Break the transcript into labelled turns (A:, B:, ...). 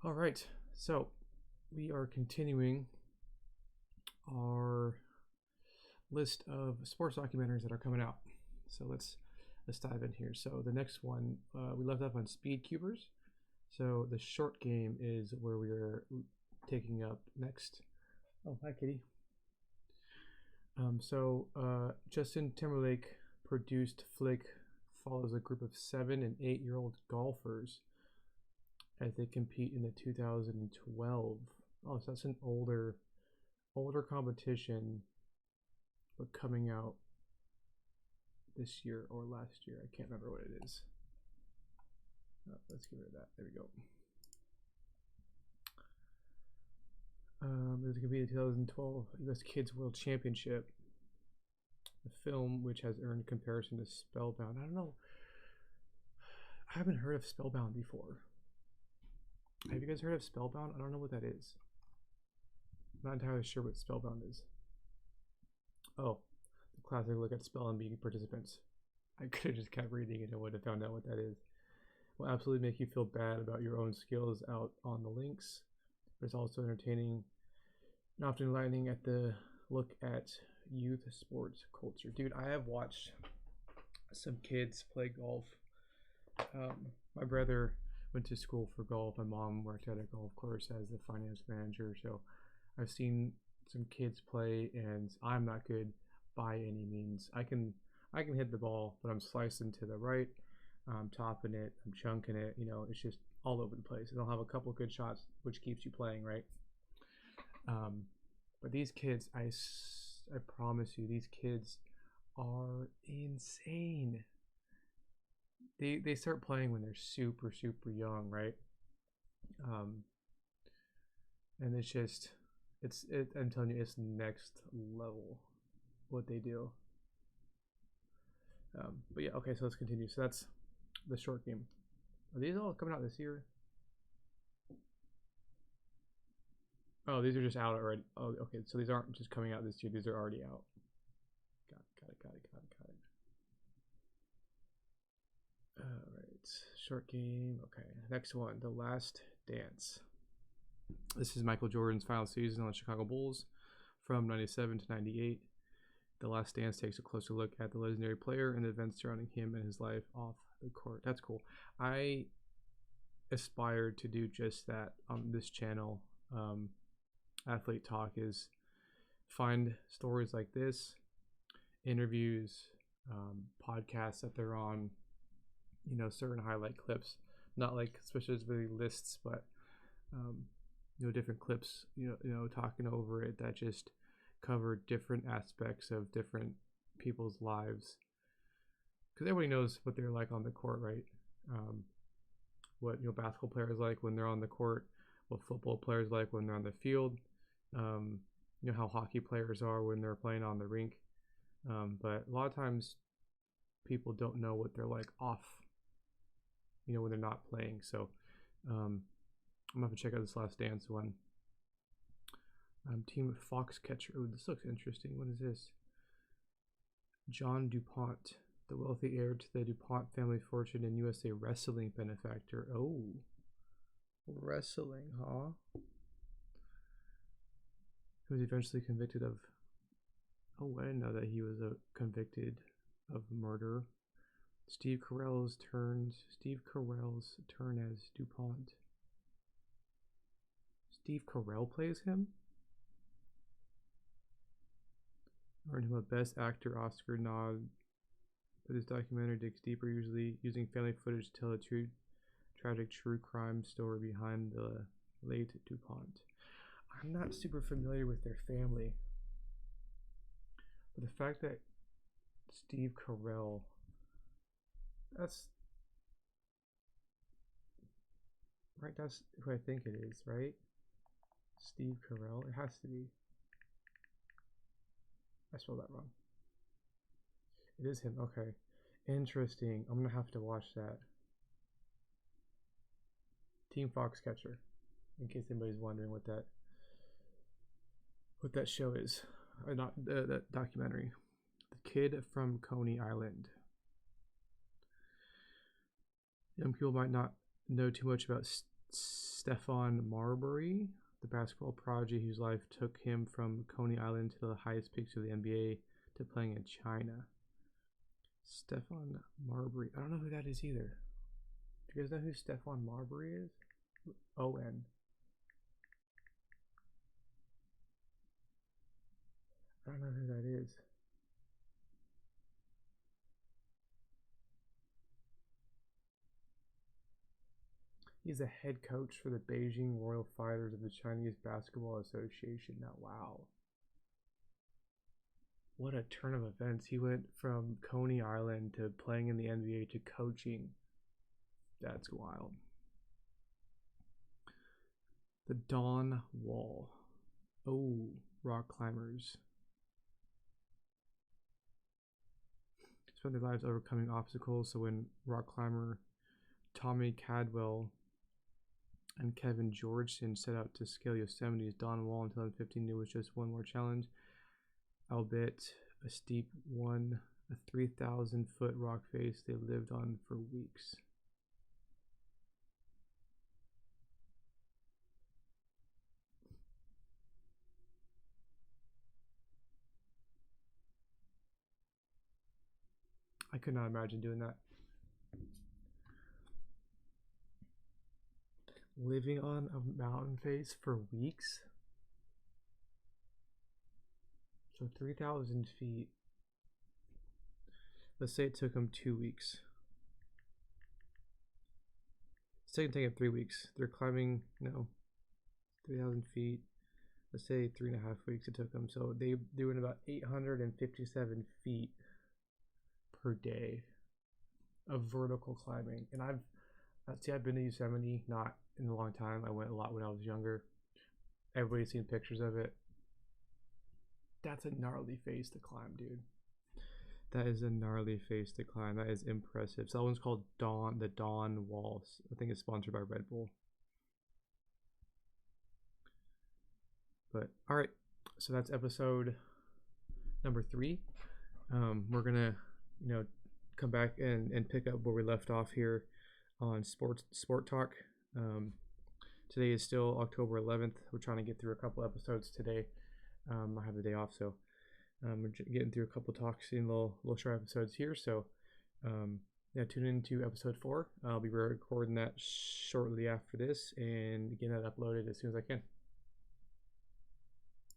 A: All right, so we are continuing our list of sports documentaries that are coming out. So let's dive in here. So the next one we left off on Speed Cubers. So the short game is where we are taking up next. Oh, hi, Kitty. Justin Timberlake produced flick follows a group of 7 and 8-year-old golfers as they compete in the 2012. Oh, so that's an older competition, but coming out this year or last year. I can't remember what it is. Let's get rid of that. There we go. There's going to be the 2012 U.S. Kids World Championship. The film, which has earned comparison to Spellbound. I don't know. I haven't heard of Spellbound before. Have you guys heard of Spellbound? I don't know what that is. I'm not entirely sure what Spellbound is. Oh, the classic look at spell and bee participants. I could have just kept reading and I would have found out what that is. Will absolutely make you feel bad about your own skills out on the links. But it's also entertaining and often enlightening at the look at youth sports culture. Dude, I have watched some kids play golf. My brother went to school for golf. My mom worked at a golf course as the finance manager. So I've seen some kids play, and I'm not good by any means. I can hit the ball, but I'm slicing to the right. I'm topping it. I'm chunking it. You know, it's just all over the place. And I'll have a couple good shots, which keeps you playing, right? But these kids, I promise you, these kids are insane. They start playing when they're super young, right? And it's just I'm telling you, it's next level what they do. But yeah, okay, so let's continue. So that's the short game. Are these all coming out this year? Oh, these are just out already. Oh, okay, so these aren't just coming out this year. These are already out. Got it. All right, short game. Okay, next one, The Last Dance. This is Michael Jordan's final season on the Chicago Bulls from 97 to 98. The Last Dance takes a closer look at the legendary player and the events surrounding him and his life off the court. That's cool. I aspired to do just that on this channel. Athlete Talk is find stories like this, interviews, podcasts that they're on, you know, certain highlight clips, not like specifically lists, but you know, different clips, you know, talking over it that just cover different aspects of different people's lives, because everybody knows what they're like on the court, right? What, you know, basketball players like when they're on the court, what football players like when they're on the field, you know, how hockey players are when they're playing on the rink, but a lot of times people don't know what they're like off, you know, when they're not playing. So I'm gonna have to check out this Last Dance one. Team Foxcatcher. Oh, this looks interesting. What is this? John DuPont, the wealthy heir to the DuPont family fortune and USA wrestling benefactor. Oh, wrestling, huh? He was eventually convicted of. Oh, I didn't know that he was convicted of murder. Steve Carell's turn as DuPont. Steve Carell plays him? Earned him a Best Actor Oscar nod. But this documentary digs deeper, usually using family footage to tell a tragic true crime story behind the late DuPont. I'm not super familiar with their family, but the fact that Steve Carell, that's right, that's who I think it is, right? Steve Carell, it has to be. I spelled that wrong. It is him, okay. Interesting. I'm gonna have to watch that. Team Foxcatcher, in case anybody's wondering what that show is. Or not, that documentary. The Kid from Coney Island. Young people might not know too much about Stephon Marbury, the basketball prodigy whose life took him from Coney Island to the highest peaks of the NBA to playing in China. Stephon Marbury. I don't know who that is either. Do you guys know who Stephon Marbury is? O-N. I don't know who that is. He's the head coach for the Beijing Royal Fighters of the Chinese Basketball Association. Now, wow. What a turn of events. He went from Coney Island to playing in the NBA to coaching. That's wild. The Dawn Wall. Oh, rock climbers. Spent their lives overcoming obstacles. So when rock climber Tommy Cadwell and Kevin Georgeson set out to scale Yosemite's Dawn Wall in 2015, it was just one more challenge, albeit a steep one, a 3,000-foot rock face they lived on for weeks. I could not imagine doing that. Living on a mountain face for weeks? So 3,000 feet. Let's say it took them 2 weeks. It's taking them 3 weeks. They're climbing, 3,000 feet. Let's say 3.5 weeks it took them. So they're doing about 857 feet per day of vertical climbing. And I've been to Yosemite, not in a long time. I went a lot when I was younger. Everybody's seen pictures of it. That's a gnarly face to climb, dude. That is a gnarly face to climb. That is impressive. So that one's called the Dawn Wall. I think it's sponsored by Red Bull. But all right, so that's episode number 3. We're gonna, come back and pick up where we left off here on sport talk. Today is still October 11th. We're trying to get through a couple episodes today. I have the day off, so we're getting through a couple talks in little short episodes here. So tune into episode 4. I'll be recording that shortly after this and getting that uploaded as soon as I can.